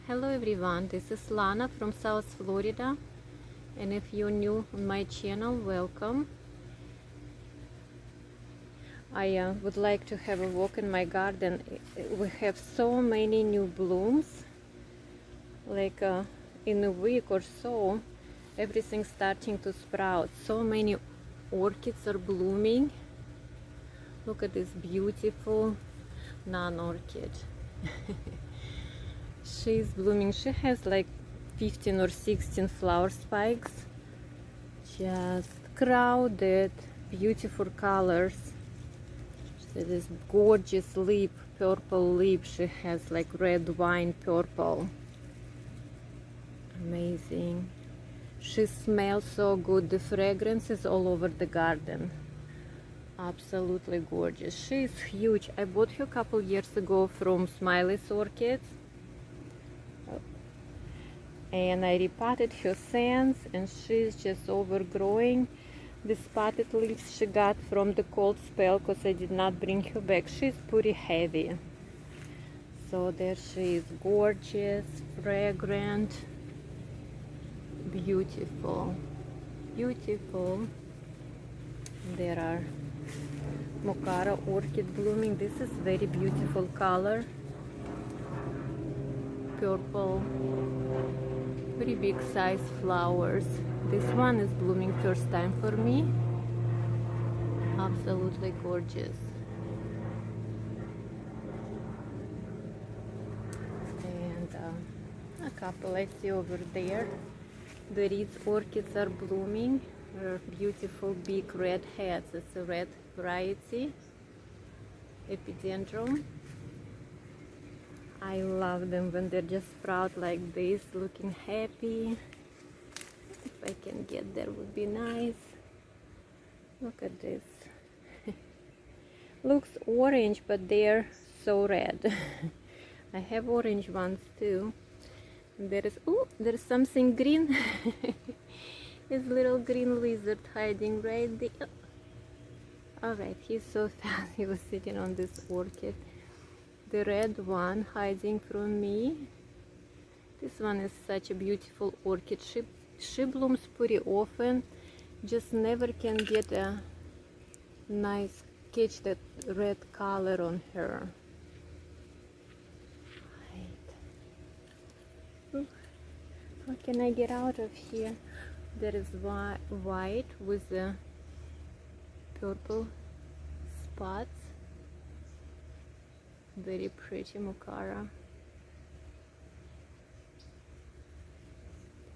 Hello everyone, this is Lana from South Florida, and if you're new on my channel, welcome. I would like to have a walk in my garden. We have so many new blooms, like in a week or so everything's starting to sprout. So many orchids are blooming. Look at this beautiful non-orchid. She's blooming. She has like 15 or 16 flower spikes, just crowded, beautiful colors. So this gorgeous lip, purple lip. She has like red wine purple. Amazing. She smells so good. The fragrance is all over the garden. Absolutely gorgeous. She is huge. I bought her a couple years ago from Smiley's Orchids, and I repotted her since, and she's just overgrowing. The spotted leaves she got from the cold spell because I did not bring her back. She's pretty heavy. So there she is, gorgeous, fragrant, beautiful, beautiful. There are Mocara orchid blooming. This is very beautiful color, purple, pretty big size flowers. This one is blooming first time for me. Absolutely gorgeous. And a couple I see over there. The Reed's orchids are blooming. They're beautiful big red heads. It's a red variety, epidendrum. I love them when they just sprout like this, looking happy. If I can get there, would be nice. Look at this. Looks orange, but they're so red. I have orange ones too. There's something green. This little green lizard hiding right there. Alright, he's so fast. He was sitting on this orchid. The red one hiding from me. This one is such a beautiful orchid. She blooms pretty often, just never can get a nice catch that red color on her. Right. How can I get out of here? There is white with the purple spots. Very pretty Mocara.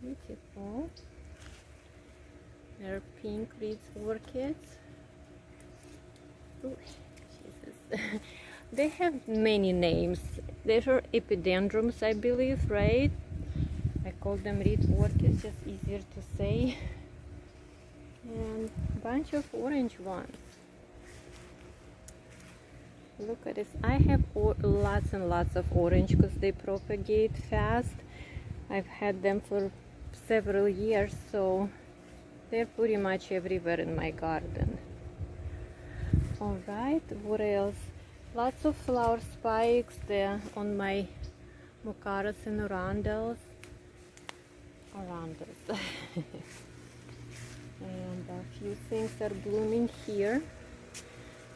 Beautiful. There are pink Reed's orchids. Ooh, Jesus. They have many names. They are epidendrums, I believe, right? I call them Reed orchids, just easier to say. And a bunch of orange ones. Look at this. I have lots and lots of orange because they propagate fast. I've had them for several years, so they're pretty much everywhere in my garden. Alright, what else? Lots of flower spikes there on my Mocaras and Orandals. And a few things are blooming here.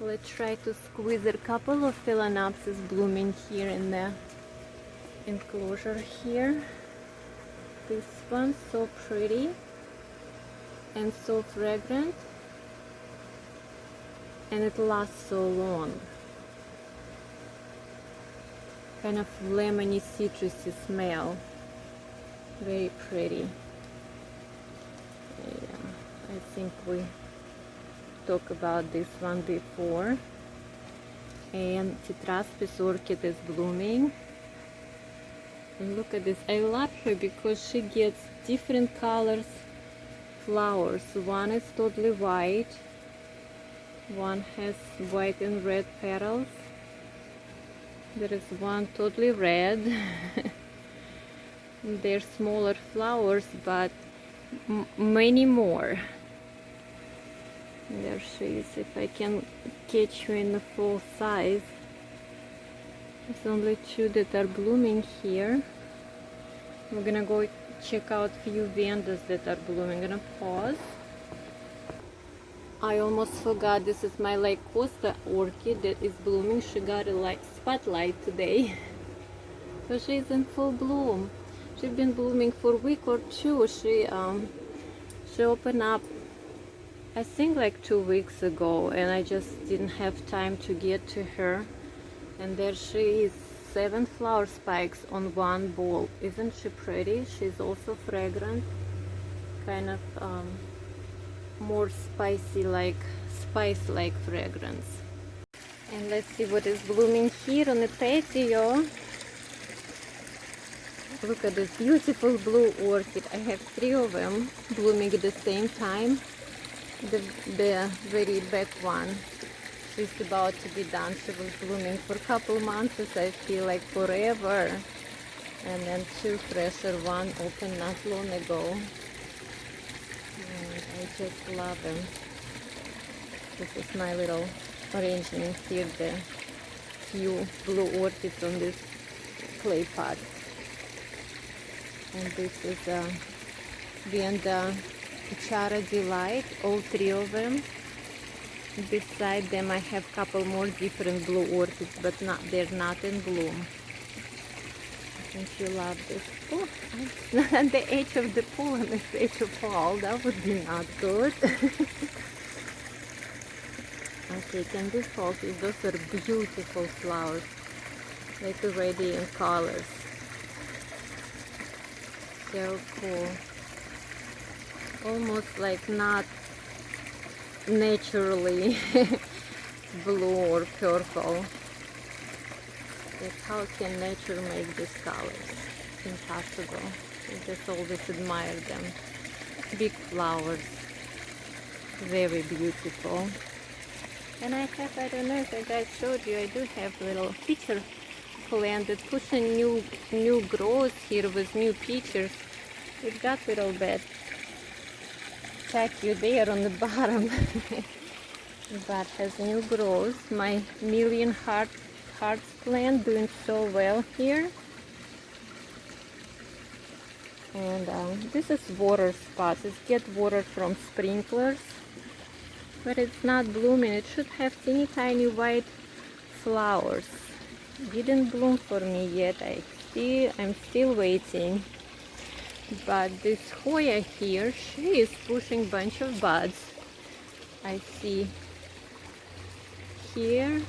Let's try to squeeze a couple of phalaenopsis blooming here in the enclosure here. This one's so pretty and so fragrant, and it lasts so long. Kind of lemony citrusy smell. Very pretty. Yeah, I think we talked about this one before. And Citraspis orchid is blooming. And look at this. I love her because she gets different colors flowers. One is totally white, one has white and red petals. There is one totally red. They're smaller flowers, but many more. There she is. If I can catch her in the full size. There's only two that are blooming here. We're gonna go check out few vandas that are blooming. I'm gonna pause. I almost forgot, this is my Lake Costa orchid that is blooming. She got a light spotlight today. So she's in full bloom. She's been blooming for a week or two. She opened up, I think like 2 weeks ago, and I just didn't have time to get to her. And there she is, 7 flower spikes on one bulb. Isn't she pretty? She's also fragrant, kind of more spice-like fragrance. And let's see what is blooming here on the patio. Look at this beautiful blue orchid. I have 3 of them blooming at the same time. The very back one, she's about to be done. She was blooming for a couple months, I feel like forever. And then 2 fresher, one opened not long ago. And I just love them. This is my little arrangement here, the few blue orchids on this clay pot. And this is Vanda Chara Delight, all 3 of them. Beside them I have a couple more different blue orchids, but they're not in bloom. I think you love this. Oh, it's not on the edge of the pool, on the edge of fall. That would be not good. Okay, can this focus? Those are beautiful flowers, like radiant colors. So cool. Almost like not naturally blue or purple. Like how can nature make these colors? Impossible. I just always admire them. Big flowers, very beautiful. And I have, I don't know if I guys showed you, I do have little pitcher plant that pushing new growth here with new pitchers. It got a little bit tacky there on the bottom, but has new growth. My million hearts plant doing so well here. And this is water spots. It gets water from sprinklers, but it's not blooming. It should have teeny tiny white flowers. Didn't bloom for me yet. I'm still waiting. But this Hoya here, she is pushing bunch of buds. I see here.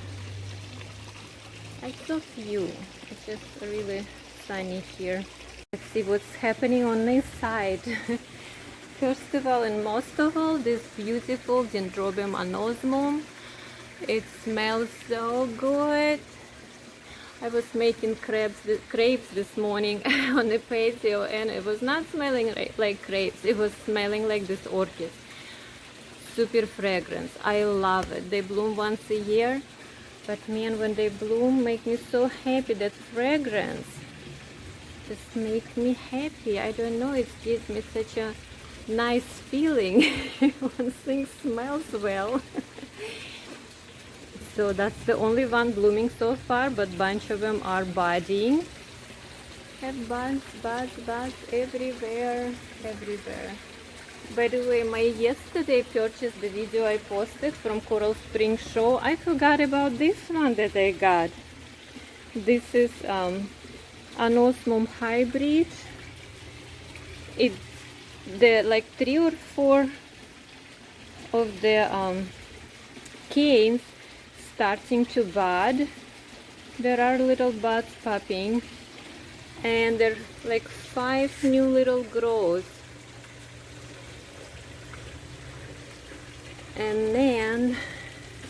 I saw few. It's just really sunny here. Let's see what's happening on this side. First of all, and most of all, this beautiful Dendrobium anosmum. It smells so good. I was making crepes this morning on the patio, and it was not smelling like crepes. It was smelling like this orchid. Super fragrance. I love it. They bloom once a year, but man, when they bloom, make me so happy. That fragrance just make me happy. I don't know. It gives me such a nice feeling when things smells well. So that's the only one blooming so far, but bunch of them are budding. Have buds everywhere. By the way, my yesterday purchase, the video I posted from Coral Spring Show, I forgot about this one that I got. This is anosmum hybrid. The like 3 or 4 of the canes starting to bud. There are little buds popping, and there are like 5 new little growths. And then,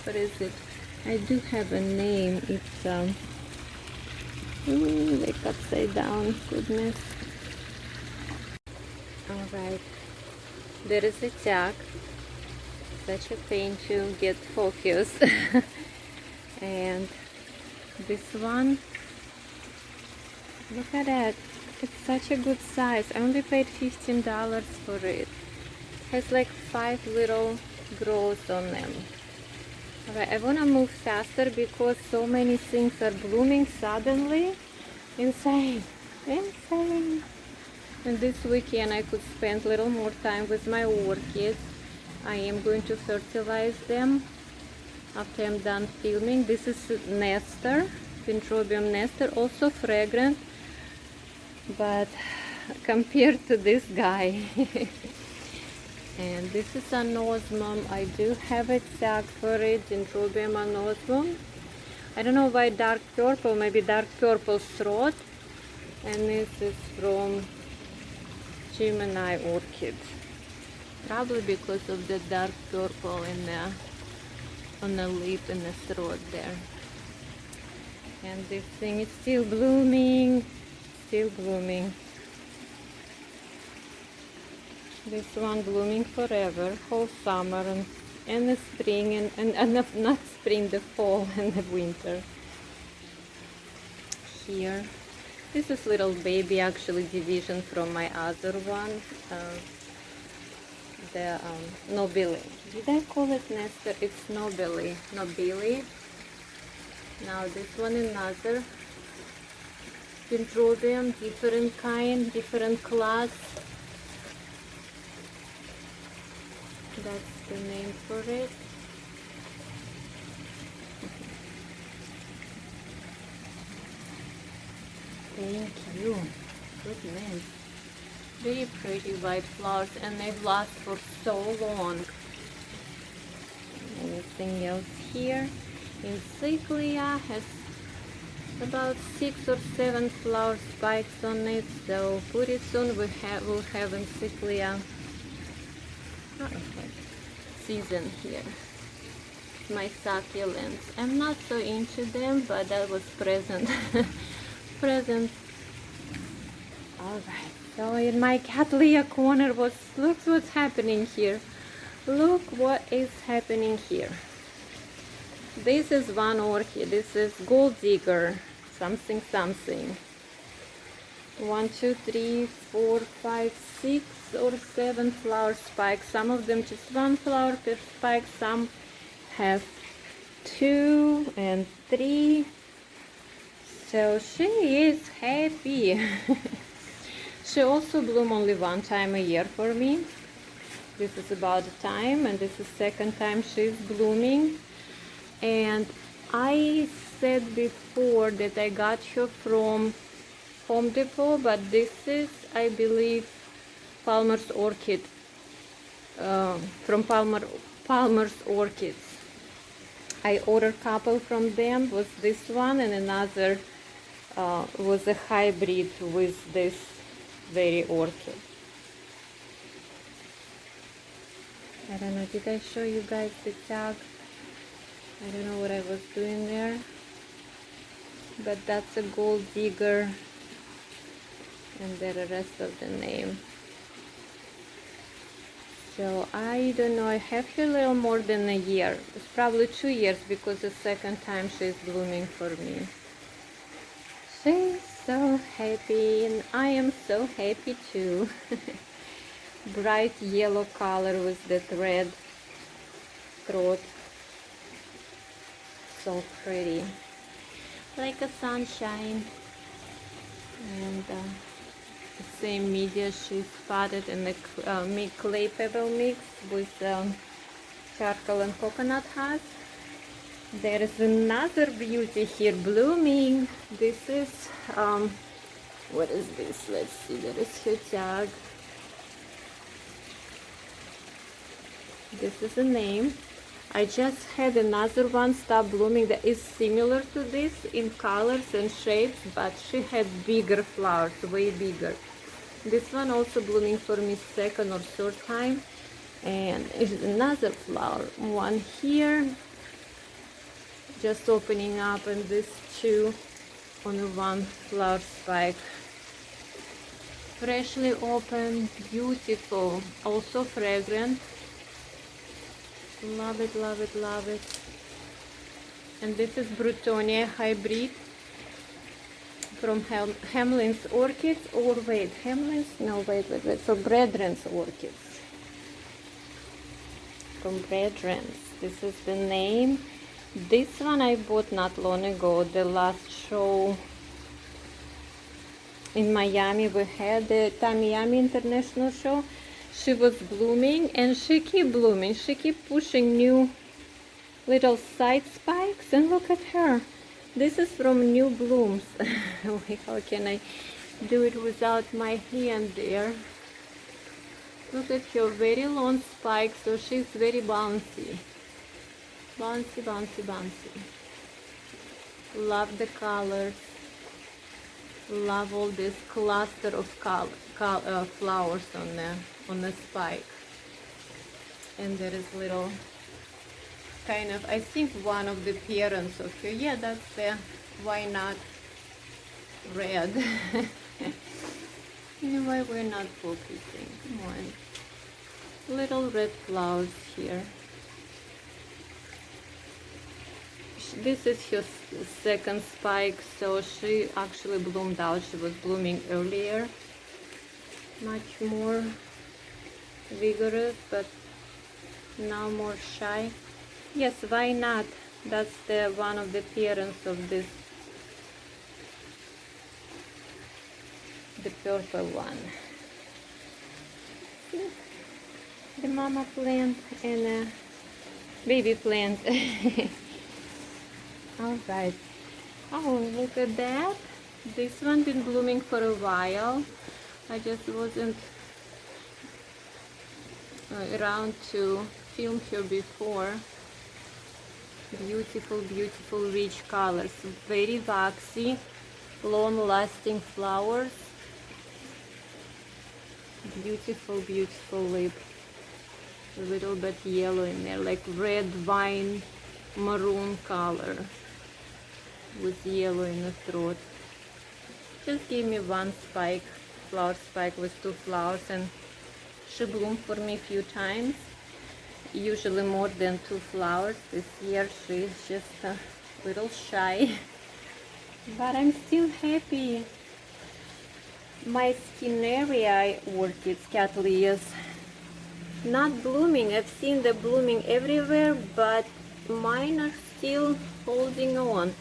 what is it? I do have a name. It's like upside down. Goodness. All right. There is a jack. Such a pain to get focused. And this one, look at that. It's such a good size. I only paid $15 for it. Has like 5 little growths on them. Alright, I want to move faster because so many things are blooming suddenly. Insane. And this weekend I could spend a little more time with my orchids. I am going to fertilize them after I'm done filming. This is Nestor, Dendrobium Nestor, also fragrant, but compared to this guy. And this is anosmum. I do have a tag for it, Dendrobium anosmum. I don't know why dark purple, maybe dark purple throat. And this is from Gemini Orchid. Probably because of the dark purple in the, on the lip and the throat there. And this thing is still blooming, still blooming. This one blooming forever, whole summer and the spring and not spring, the fall and the winter. Here, this is little baby actually division from my other one, the Nobili. Did I call it Nestor? It's Nobili. Nobili. Now this one another Dendrobium, different kind, different class. That's the name for it. Thank you. Goodness. Very pretty white flowers, and they last for so long. Anything else here? Encyclia has about 6 or 7 flower spikes on it, so pretty soon we'll have Encyclia season here. My succulents. I'm not so into them, but that was present. Present. Alright, so in my Cattleya corner, look what's happening here. Look what is happening here. This is one orchid. This is Gold Digger. Something. 1, 2, 3, 4, 5, 6 or 7 flower spikes. Some of them just 1 flower per spike. Some have 2 and 3. So she is happy. She also blooms only 1 time a year for me. This is about the time, and this is second time she's blooming. And I said before that I got her from Home Depot, but this is, I believe, Palmer's Orchid, from Palmer's Orchids. I ordered a couple from them. Was this one, and another was a hybrid with this very orchid. I don't know, did I show you guys the tag? I don't know what I was doing there, but that's a Gold Digger, and then the rest of the name. So I don't know, I have her a little more than a year. It's probably 2 years, because the second time she's blooming for me. She's so happy, and I am so happy too. Bright yellow color with that red throat. So pretty. Like a sunshine. And the same media she's spotted in the clay pebble mix with charcoal and coconut husk. There is another beauty here blooming. This is what is this? Let's see, there is her tag. This is the name. I just had another one stop blooming that is similar to this in colors and shapes, but she had bigger flowers, way bigger. This one also blooming for me second or third time, and it's another flower. One here, just opening up, and this 2 on the 1 flower spike. Freshly opened, beautiful, also fragrant. Love it, love it, love it. And this is Brutonia hybrid from Hamlin's Orchids, or wait, Hamlin's? No, wait. So Brethren's Orchids. From Brethren's. This is the name. This one I bought not long ago, the last show in Miami. We had the Miami International Show. She was blooming and she keep blooming. She keep pushing new little side spikes, and look at her. This is from new blooms. Wait, how can I do it without my hand there? Look at her very long spikes, so she's very bouncy. Bouncy, bouncy, bouncy. Love the colors. Love all this cluster of flowers on the spike. And there is little kind of, I think one of the parents of her. Yeah, that's the why not red. Why we're not focusing? Come on. Little red flowers here. This is her second spike, so she actually bloomed out. She was blooming earlier, much more vigorous, but now more shy. Yes, why not? That's the one of the parents of this, the purple one. See? The mama plant and a baby plant. Alright. Oh, look at that. This one been blooming for a while. I just wasn't around to film her before. Beautiful, beautiful, rich colors. Very waxy, long-lasting flowers. Beautiful, beautiful lip. A little bit yellow in there, like red wine maroon color with yellow in the throat. Just gave me one spike, flower spike with two flowers, and she bloomed for me a few times. Usually more than two flowers. This year she's just a little shy, but I'm still happy. My Skineria orchids, cattleyas, not blooming. I've seen them blooming everywhere, but mine are still holding on.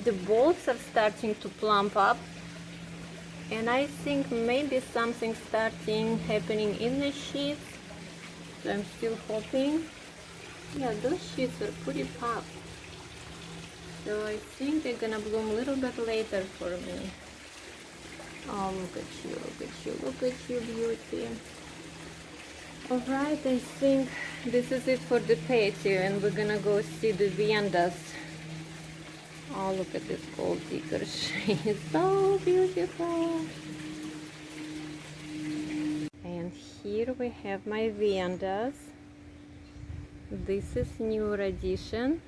The bulbs are starting to plump up, and I think maybe something starting happening in the sheets. So I'm still hoping. Yeah, those sheets are pretty pop. So I think they're gonna bloom a little bit later for me. Oh, look at you, look at you, look at you, beauty. Alright, I think this is it for the patio, and we're gonna go see the Viandas. Oh, look at this gold digger. She's so beautiful. And here we have my Viandas. This is new addition.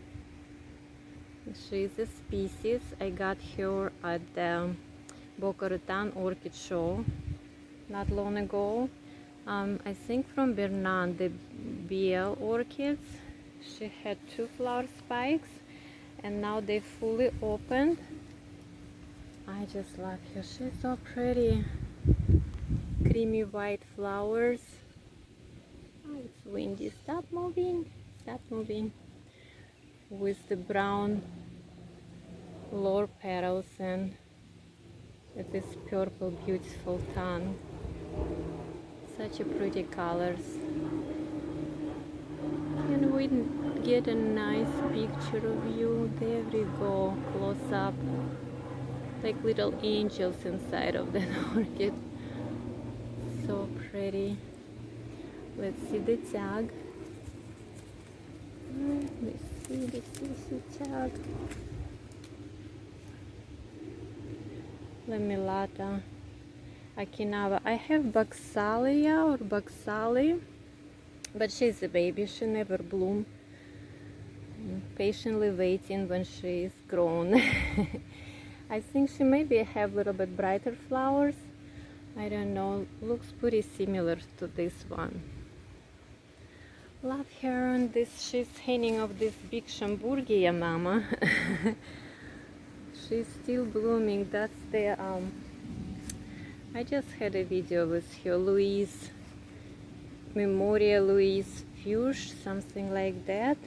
She's a species. I got her at the Boca Raton Orchid Show not long ago. I think from Bernard, the BL orchids. She had two flower spikes, and now they fully opened. I just love her. She's so pretty. Creamy white flowers. Oh, it's windy. Stop moving. Stop moving. With the brown lower petals and this purple beautiful tongue. Such a pretty colors. And we get a nice picture of you. There we go, close up, like little angels inside of the orchid. So pretty. Let's see the tag. Let's see the tag. Lamellata Akinava. I have Baxalia or Baxali, but she's a baby. She never bloomed. Patiently waiting when she is grown. I think she maybe have a little bit brighter flowers. I don't know. Looks pretty similar to this one. Love her. And this, she's hanging off this big Shamburgia mama. She's still blooming. That's the I just had a video with her, Louise, Memoria Louise Fuchs, something like that.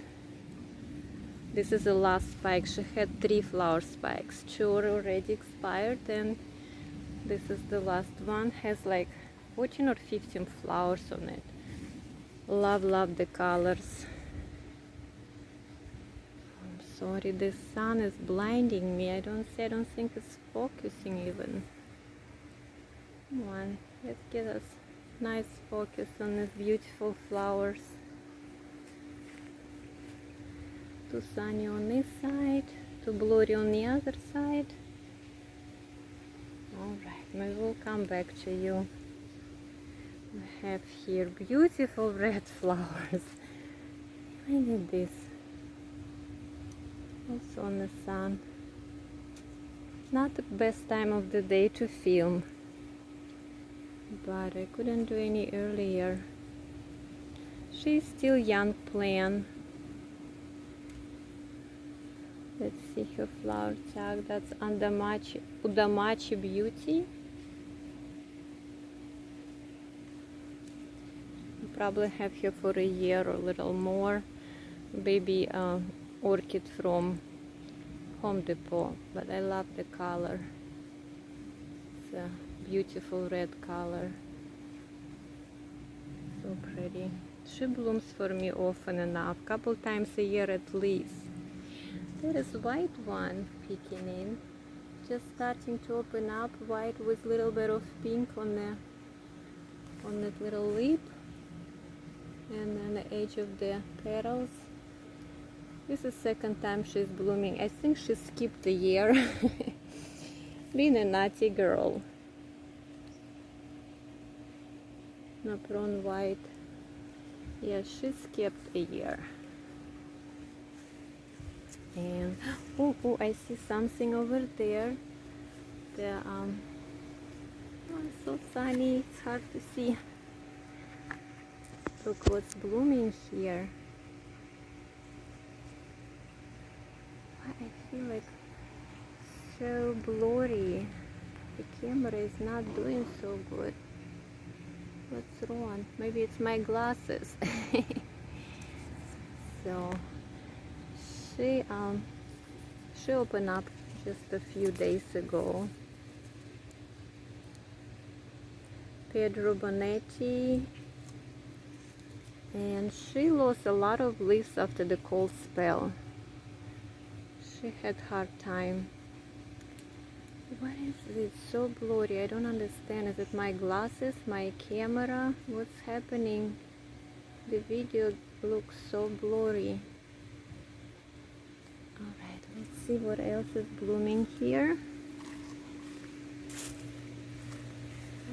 This is the last spike. She had 3 flower spikes. 2 are already expired, and This is the last one, has like 14 or 15 flowers on it. Love the colors. I'm sorry, the sun is blinding me. I don't think it's focusing even. Come on, let's get us nice focus on these beautiful flowers. Too sunny on this side, too blurry on the other side. Alright, maybe we'll come back to you. I have here beautiful red flowers. I need this. Also on the sun. Not the best time of the day to film, but I couldn't do any earlier. She's still young plant. Let's see her flower tag. That's Udamachi Beauty. Probably have her for a year or a little more. Baby orchid from Home Depot, but I love the color. It's a beautiful red color, so pretty. She blooms for me often enough, couple times a year at least. There is white one peeking in, just starting to open up, white with a little bit of pink on that little lip and then the edge of the petals. This is the second time she's blooming. I think she skipped a year. Being a naughty girl. Napron white. Yeah, she skipped a year. And oh, I see something over there. Oh, it's so sunny, it's hard to see. Look what's blooming here. I feel like so blurry. The camera is not doing so good. What's wrong? Maybe it's my glasses. So she opened up just a few days ago. Pedro Bonetti. And she lost a lot of leaves after the cold spell. She had hard time. What is it? So blurry. I don't understand. Is it my glasses, my camera? What's happening? The video looks so blurry. Alright, let's see what else is blooming here.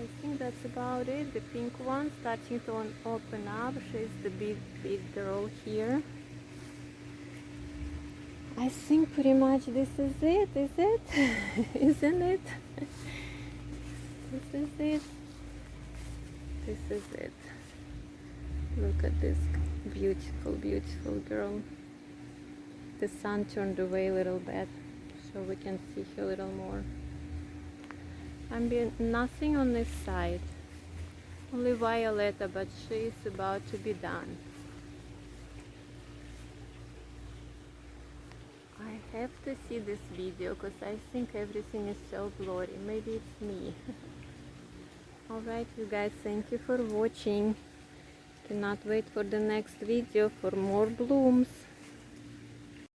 I think that's about it. The pink one starting to open up. She's the big girl here. I think pretty much this is it, is it? Isn't it? This is it. This is it. Look at this beautiful, beautiful girl. The sun turned away a little bit so we can see her a little more. Nothing on this side, only Violetta, but she's about to be done. I have to see this video because I think everything is so blurry. Maybe it's me. Alright you guys, thank you for watching. Cannot wait for the next video for more blooms.